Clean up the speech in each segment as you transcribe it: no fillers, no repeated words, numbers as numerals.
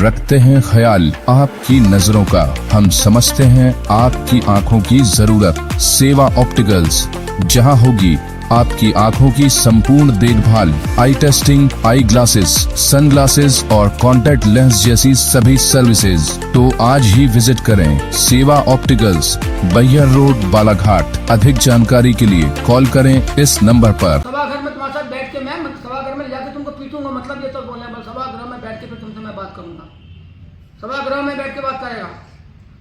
रखते हैं ख्याल आपकी नजरों का, हम समझते हैं आपकी आंखों की जरूरत। सेवा ऑप्टिकल्स, जहां होगी आपकी आंखों की संपूर्ण देखभाल, eye testing, eye glasses, sun glasses और कॉन्टैक्ट लेंस जैसी सभी सर्विसेज। तो आज ही विजिट करें सेवा ऑप्टिकल्स, बैयर रोड, बालाघाट। अधिक जानकारी के लिए कॉल करें इस नंबर पर। सभाघर में तुम्हारे साथ बैठ के मैं सभाघर में जाके तुमको पीटूंगा, मतलब ये तो बोलने वाला। सभागृह में बैठ के फिर तुमसे मैं बात करूंगा, सभागृह में बैठ के बात करेगा।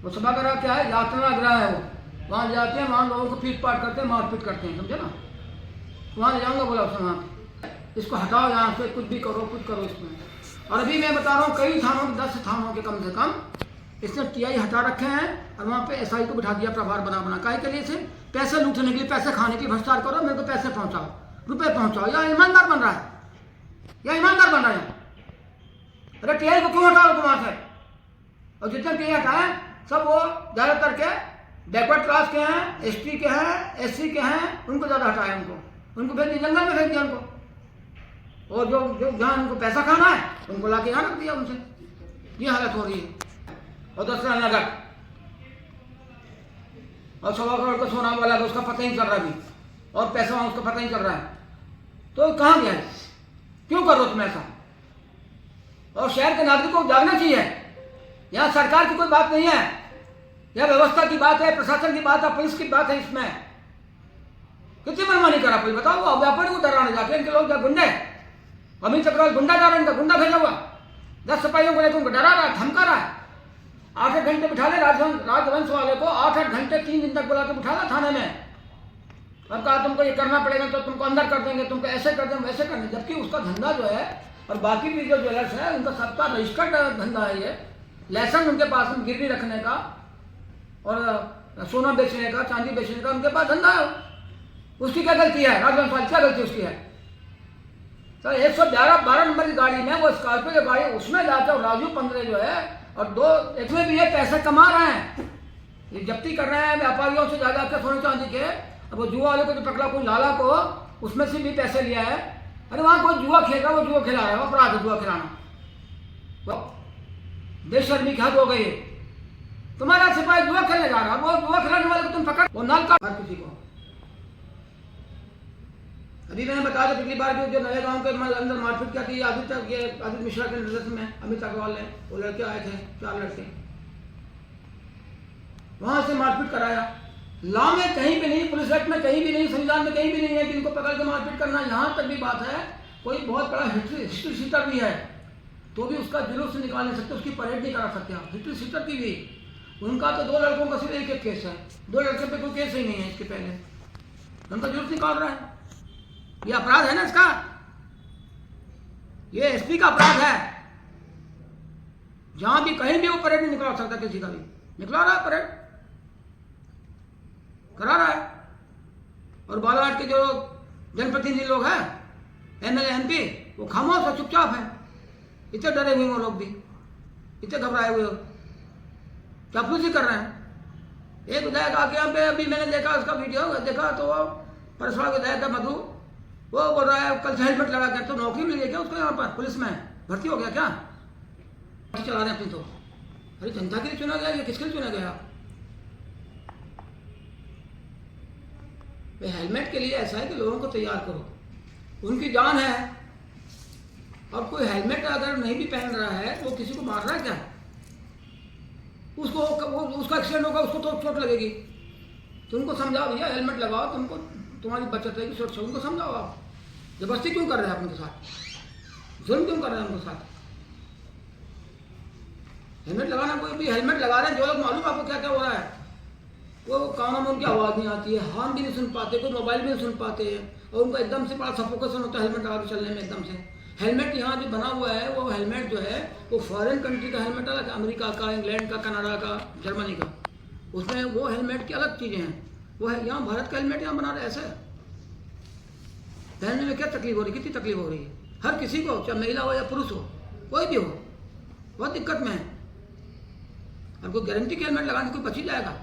वो सभागृह क्या है? यातना गृह है। वो वहाँ जाते हैं, वहाँ लोगों को पीट पाट करते हैं, मारपीट करते हैं, समझे ना? वहाँ ले जाऊँगा, बोला उसने वहाँ पे इसको हटाओ यहाँ से, कुछ भी करो, कुछ करो इसमें। और अभी मैं बता रहा हूँ कई थानों के 10 थानों के कम से कम इसने टीआई हटा रखे हैं और वहाँ पे एसआई को बिठा दिया प्रभार बना बना। काहे के लिए? से पैसे लूटने के लिए, पैसे खाने के लिए भ्रष्टाचार करो, मेरे को पैसे पहुँचाओ, रुपये पहुँचाओ। या ईमानदार बन रहा है, या ईमानदार बन रहा है। अरे टीआई को क्यों हटाओ तुम वहाँ से? और जितने टीआई हटाए सब वो ज़्यादातर के बैकवर्ड क्लास के हैं, एसटी के हैं, एससी के हैं, उनको ज़्यादा हटाए। उनको भेज दिया, जंगल में भेज दिया उनको। और जो जो जहाँ उनको पैसा खाना है उनको ला के यहाँ रख दिया उनसे। ये हालत हो रही है। और दूसरा नगर और 1.25 करोड़ का सोना वाला है, उसका पता ही चल रहा है अभी, और पैसा वहाँ उसका पता ही चल रहा है। तो कहाँ गया है? क्यों कर रहे हो तुम ऐसा? और शहर के नागरिकों को जागना चाहिए। यहाँ सरकार की कोई बात नहीं है, यह व्यवस्था की बात है, प्रशासन की बात है, पुलिस की बात है। इसमें कितनी मनमानी करा कोई बताओ? वो व्यापारी को डराने जाते हैं इनके लोग, गुंडे। अमित चक्रवाल गुंडा जा रहे हैं, इनका गुंडा भेजा हुआ 10 सिपाहियों को लेकर उनको डरा रहा है, धमका रहा है। 8-8 घंटे बिठा ले राजवंश वाले को, 8-8 घंटे 3 दिन तक बुला के बिठा थाने में। अब कहा तुमको ये करना पड़ेगा, तो तुमको अंदर कर देंगे, तुमको ऐसे कर देंगे, वैसे कर देंगे। जबकि उसका धंधा जो है, और बाकी भी जो ज्वेलर्स है उनका सबका रजिस्टर्ड धंधा है। ये लाइसेंस उनके पास में गिरवी रखने का और सोना बेचने का, चांदी बेचने का उनके पास धंधा है। उसकी क्या गलती है? राजवंश वाली क्या गलती उसकी है? सर 112 नंबर की गाड़ी में, वो स्कॉर्पियो की गाड़ी, उसमें जाकर राजू 15 जो है और 2 इसमें भी ये पैसे कमा रहे हैं, ये जब्ती कर रहे हैं व्यापारियों से जा जाकर सोने चांदी के। अब वो जुआ वाले को जो पकड़ा, कोई लाला को, उसमें से भी पैसे लिया है। अरे वहाँ कोई जुआ खेल रहा है, वो जुआ खिला रहा है, वो अपराध है जुआ खिलाना। बेशर्मी की हद हो गई। तुम्हारा सिपाही जुआ खेलने जा रहा है, वो जुआ खिलाने वाले को तुम पकड़, वो नाल का हर किसी को। अभी मैंने बताया था पिछली बार भी, जो नए गांव के अंदर मारपीट क्या थी आदित्य मिश्रा के निर्देशन में, अमित अग्रवाल ने, वो लड़के आए थे 4 लड़के, वहां से मारपीट कराया। लॉ में कहीं भी नहीं, पुलिस एक्ट में कहीं भी नहीं, संविधान में कहीं भी नहीं है कि इनको पकड़ के मारपीट करना। यहाँ तक भी बात है, कोई बहुत बड़ा हिस्ट्री सीटर भी है तो भी उसका जुलूस से निकाल नहीं सकते, उसकी परेड नहीं करा सकते आप। हिस्ट्री सीटर की भी, उनका तो 2 लड़कों का सिर्फ एक केस है, 2 लड़के पे कोई केस ही नहीं है इसके पहले, उनका जुलूस निकाल रहा है। ये अपराध है ना इसका, ये एसपी का अपराध है। जहां भी कहीं भी वो परेड नहीं निकला सकता, किसी का भी निकला रहा है, परेड करा रहा है। और बालाघाट के जो जनप्रतिनिधि लोग हैं, एमएलए एमपी, वो खामोश और चुपचाप है। इतने डरे हुए वो लोग भी, इतने घबराए हुए, चापलूसी कर रहे हैं। एक विधायक आके यहाँ पे, अभी मैंने देखा उसका वीडियो देखा, तो वो परसवाड़ा विधायक है मधु, वो बोल रहा है कल से हेलमेट लगा के, तो नौकरी मिल गई क्या उसको? यहाँ पर पुलिस में भर्ती हो गया क्या? चला रहे अपनी तो। अरे जनता के लिए चुना गया, या किसके लिए चुना गया? हेलमेट के लिए ऐसा है कि लोगों को तैयार करो, उनकी जान है। अब कोई हेलमेट अगर नहीं भी पहन रहा है, वो किसी को मार रहा है क्या? उसका एक्सीडेंट होगा, उसको तो चोट लगेगी। तुमको समझाओ भैया, हेलमेट लगाओ, तुमको तुम्हारी बचत रहेगी, सुरक्षा। उनको समझाओ आप, जबरदस्ती क्यों कर रहे हैं आप उनके साथ? जुल्म क्यों कर रहे हैं उनके साथ? हेलमेट लगाना, कोई भी हेलमेट लगा रहे हैं, जो लोग मालूम आपको क्या क्या हो रहा है, वो कानों में उनकी आवाज़ नहीं आती है, हॉर्न भी नहीं सुन पाते, कोई मोबाइल भी नहीं सुन पाते हैं, और उनको एकदम से बड़ा सफोकेशन होता है हेलमेट लगा चलने में एकदम से। हेलमेट यहाँ जो बना हुआ है, वो हेलमेट जो है वो फॉरेन कंट्री का हेलमेट अलग है, अमेरिका का, इंग्लैंड का, कनाडा का, जर्मनी का, उसमें वो हेलमेट की अलग चीज़ें हैं। वो है यहाँ भारत का हेलमेट यहाँ बना रहे ऐसे पहनने में क्या तकलीफ हो रही, कितनी तकलीफ हो रही है हर किसी को, चाहे महिला हो या पुरुष हो, कोई भी हो, बहुत दिक्कत में है। और कोई गारंटी के हेलमेट लगाने कोई बच ही जाएगा?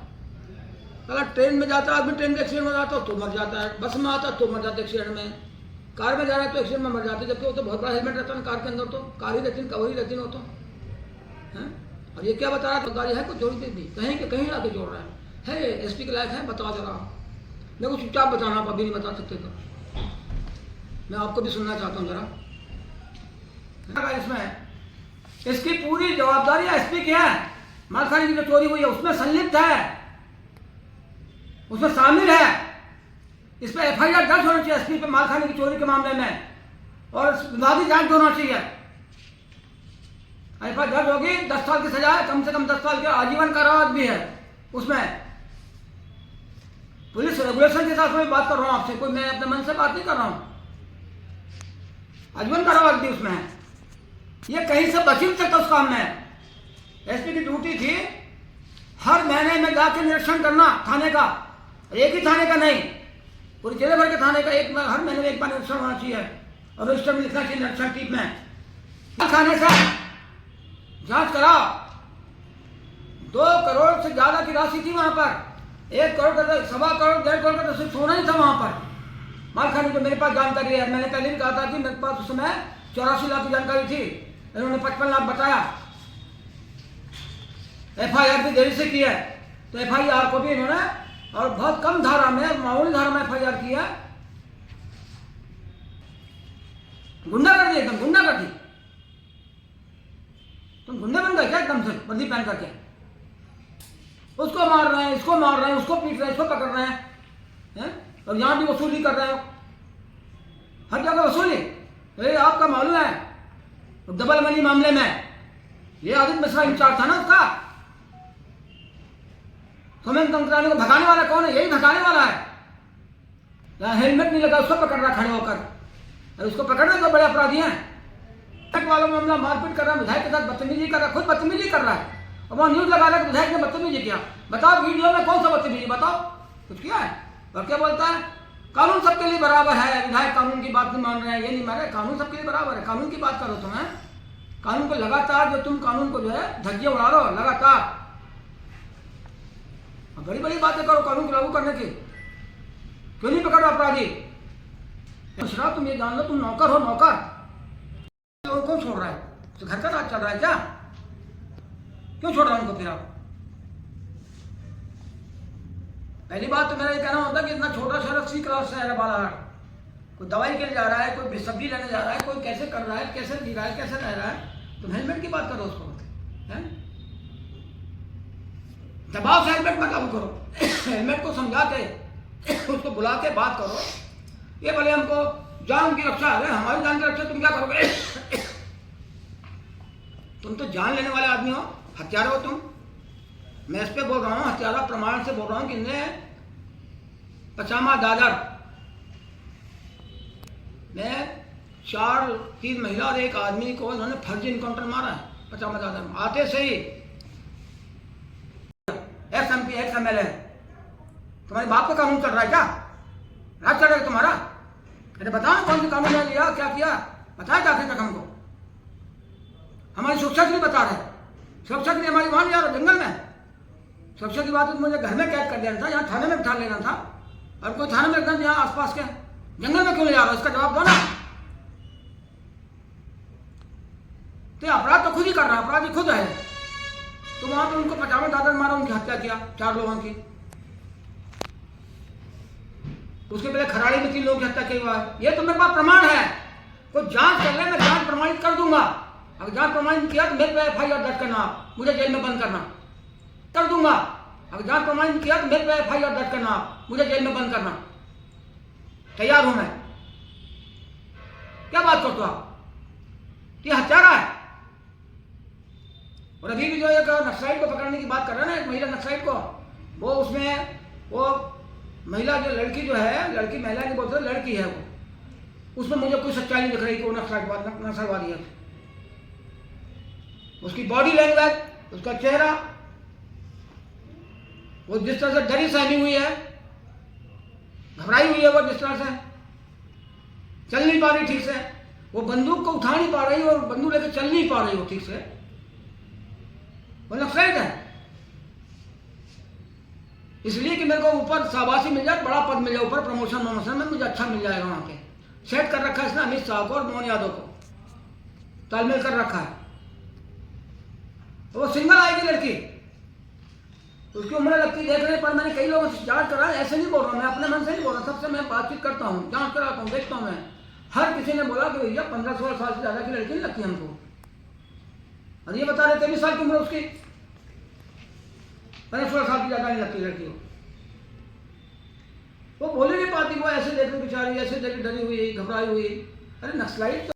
अगर ट्रेन में जाता है आदमी, ट्रेन का एक्सीडेंट हो जाता है तो मर जाता है, बस में आता है तो मर जाता है एक्सीडेंट में, कार में जा रहा है तो एक्सीडेंट में मर जाते हैं, जबकि वो तो बहुत बड़ा हेलमेट रहता है कार के अंदर, तो कार ही रहती है, कवर ही रहती है वो तो। हैं? और ये क्या बता रहा है, गाड़ी है कुछ जोड़ी दे दी, कहीं के कहीं आके जोड़ रहा है एसपी के लायक है, बताओ जरा। देखो चुपचाप बताना, आप अभी नहीं बता सकते तो मैं आपको भी सुनना चाहता हूँ जरा। इसमें इसकी पूरी जवाबदारी एसपी की है। मालखाने की जो चोरी हुई है उसमें संलिप्त है, उसमें शामिल है। इस पर एफआईआर दर्ज होना चाहिए एसपी पे मालखाने की चोरी के मामले में, और विभागीय जांच होना चाहिए। एफआईआर दर्ज होगी, 10 साल की सजा है, कम से कम 10 साल के आजीवन कारावास भी है उसमें। पुलिस रेगुलेशन के साथ मैं बात कर रहा हूं आपसे, कोई मैं अपने मन से बात नहीं कर रहा हूं। आजीवन कारावास भी उसमें है, ये कहीं से बच ही नहीं सकता उस काम में। एसपी की ड्यूटी थी हर महीने में जाकर निरीक्षण करना थाने का, एक ही थाने का नहीं, पूरी जिले भर के थाने का हर महीने में एक बार निरीक्षण होना चाहिए, और रजिस्टर में लिखना चाहिए निरीक्षण टीप में। थाने से जांच कराओ। 2 करोड़ से ज्यादा की राशि थी वहां पर, 1 करोड़ का, 1.25 करोड़, 1.5 करोड़ का तो सिर्फ सोना ही था वहां पर। मालखाने को मेरे पास जानकारी है, मैंने पहले भी कहा था कि मेरे पास उस समय 84 लाख की जानकारी थी, इन्होंने 55 लाख बताया। एफआईआर भी देरी से की है, तो एफआईआर को भी इन्होंने और बहुत कम धारा में, मामूली धारा में एफआईआर की है। गुंडा कर दी, एकदम गुंडा कर दी। तुम गुंडे बन गए क्या एकदम से वर्दी पहन करके? उसको मार रहे हैं, इसको मार रहे हैं, उसको पीट रहे हैं, इसको पकड़ रहे हैं, और यहां भी वसूली कर रहे हो, हर जगह वसूली। ये आपका मालूम है डबल मनी मामले में ये आदित्य मिश्रा इंचार्ज था ना उसका। सोमेन कंकरानी को भगाने वाला कौन है? यही भगाने वाला है। हेलमेट नहीं लगा उसको पकड़ रहा खड़े होकर, उसको पकड़ने तो बड़े अपराधी हैं। वालों मामला मारपीट कर रहा है, विधायक के साथ बदतमीजी कर रहा है, खुद बदतमीजी कर रहा है, और वहां न्यूज लगा रहा है विधायक ने बदतमीजी किया। बताओ वीडियो में कौन सा बदतमीजी, बताओ कुछ किया है? और क्या बोलता है कानून सबके लिए बराबर है, विधायक कानून की बात नहीं मान रहे हैं, ये नहीं मान रहे, कानून सबके लिए बराबर है। कानून की बात करो तुम, कानून को लगातार जो तुम कानून को जो है धज्जियां उड़ा रहे हो लगातार, बड़ी बड़ी बातें करो कानून को लागू करने की, क्यों नहीं पकड़ो अपराधी? मिश्रा तुम ये जान लो, तुम नौकर हो, नौकर। और कौन छोड़ रहा है? तो घर का राज चल रहा है क्या? क्यों छोड़ रहा है उनको फिर आप? पहली बात तो मेरा ये कहना होता है कि इतना छोटा शहर सी क्लास है बालाघाट, कोई दवाई के लिए जा रहा है, कोई सब्जी लेने जा रहा है, कोई कैसे कर रहा है, कैसे जी रहा है, कैसे रह रहा है, तुम हेलमेट की बात करो उसको, है? दबाव से हेलमेट मत लागू करो। हेलमेट को समझा के उसको बुला के बात करो। ये बोले हमको जान की रक्षा है, हमारी जान की रक्षा तुम क्या करोगे? तुम तो जान लेने वाले आदमी हो, हत्यारा हो तुम। मैं इस पे बोल रहा हूँ, हत्यारा प्रमाण से बोल रहा हूँ कि इनने पचामा दादर में 3 महिला और 1 आदमी को इन्होंने फर्जी इनकाउंटर मारा है पचामा दादर में। आते से ही एक्स एमपी एक्स एमएलए, तुम्हारे बाप का कानून चल रहा है क्या? राज चल रहा है तुम्हारा? अरे बताओ कौन सा कानून लिया, क्या किया, बताया क्या तक हमको? हमारी सुरक्षा के लिए बता रहे, सुरक्षा के लिए हमारी वहां जा रहे जंगल में। सुरक्षा की बात मुझे घर में कैद कर देना था, यहाँ थाने में बिठा लेना था, और कोई थाने में एकदम यहाँ आसपास के जंगल में क्यों ले जा रहा हो? इसका जवाब दो ना। तो अपराध तो खुद ही कर रहा है, अपराधी खुद है। तो वहां पे उनको पचामा दादर मारा, उनकी हत्या किया 4 लोगों की। उसके पहले खराड़ी में 3 लोगों की हत्या की हुआ है। ये तो मेरे पास प्रमाण है, कोई जांच कर ले, मैं जांच प्रमाणित कर दूंगा। अगर जांच प्रमाणित किया तो मेरे पे एफआईआर दर्ज करना, मुझे जेल में बंद करना, कर दूंगा। अगर जांच प्रमाणित किया तो मेरे पे एफआईआर दर्ज करना, मुझे जेल में बंद करना, तैयार हूं मैं। क्या बात करते हो आप? ये हत्यारा है। और अभी भी जो एक नक्सलाइट को पकड़ने की बात कर रहे हैं ना, एक महिला नक्सलाइट को, वो उसमें वो महिला जो लड़की जो है, लड़की महिला नहीं बोलते, लड़की है वो, उसमें मुझे कोई सच्चाई नहीं दिख रही कि वो नक्सलवादी है। उसकी बॉडी लैंग्वेज, उसका चेहरा, वो जिस तरह से डरी सहमी हुई है, घबराई हुई है, वो जिस तरह से चल नहीं पा रही ठीक से, वो बंदूक को उठा नहीं पा रही और बंदूक लेकर चल नहीं पा रही हो ठीक से, वो नक्सलाइट है। इसलिए कि मेरे को ऊपर शाबाशी मिल जाए, बड़ा पद मिल जाए, ऊपर प्रमोशन में मुझे अच्छा मिल जाएगा। वहां पे सेट कर रखा है इसने अमित शाह को और मोहन यादव को, तालमेल कर रखा है। तो वो सिंगल आएगी लड़की, उसकी उम्र लगती देखने पर। मैंने कई लोगों से जांच करा, ऐसे नहीं बोल रहा मैं, अपने मन से नहीं बोल रहा, सबसे मैं बातचीत करता हूँ, जांच कराता हूँ, देखता हूँ मैं। हर किसी ने बोला कि भैया 15-16 साल से ज़्यादा की लड़की नहीं लगती हमको। और ये बता रहे 23 साल की उम्र उसकी, 15-16 साल की ज़्यादा नहीं लगती लड़की को। वो बोल ही नहीं पाती, वो ऐसे देख रही बेचारी, ऐसे देख डरी हुई, घबराई हुई। अरे नक्सलाइट